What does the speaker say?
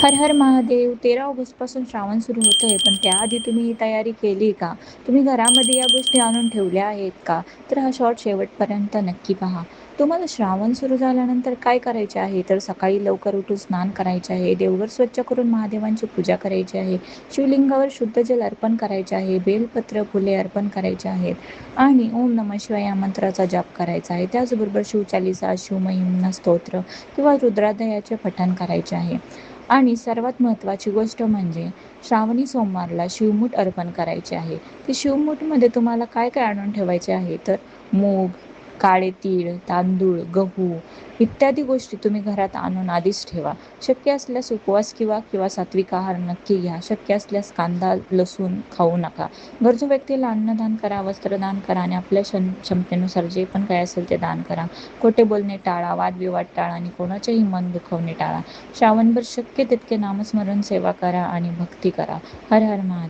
हर हर महादेव. 13 ऑगस्टपासून श्रावण सुरू होतंय, पण त्याआधी तुम्ही ही तयारी केली का? तुम्ही घरामध्ये या गोष्टी आणून ठेवल्या आहेत का? तर हा शॉर्ट शेवटपर्यंत नक्की पहा. तुम्हाला श्रावण सुरू झाल्यानंतर काय करायचे आहे? तर सकाळी लवकर उठून स्नान करायचे आहे, देवघर स्वच्छ करून महादेवांची पूजा करायची आहे, शिवलिंगावर शुद्ध जल अर्पण करायचे आहे, बेलपत्र, फुले अर्पण करायचे आहेत आणि ओम नमः शिवाय या मंत्राचा जाप करायचा आहे. त्याचबरोबर शिवचालीसा, शिवमहिम्न स्तोत्र किंवा रुद्रादयाचे पठण करायचे आहे. आणि सर्वात महत्त्वाची गोष्ट म्हणजे श्रावणी सोमवारला शिवमूठ अर्पण करायचे आहे. ते शिवमूठमध्ये तुम्हाला काय काय आणून ठेवायचे आहे? तर मूग, काळे तीळ, तांदूळ, गहू इत्यादी गोष्टी तुम्ही घरात आणून आधीच ठेवा. शक्य असल्यास उपवास किंवा किंवा सात्विक आहार नक्की घ्या. शक्य असल्यास कांदा, लसूण खाऊ नका. गरजू व्यक्तीला अन्नदान करा, वस्त्रदान करा आणि आपल्या क्षमतेनुसार जे पण काय असेल ते दान करा. खोटे बोलणे टाळा, वादविवाद टाळा आणि कोणाचेही मन दुखवणे टाळा. श्रावणभर शक्य तितके नामस्मरण, सेवा करा आणि भक्ती करा. हर हर महादेव.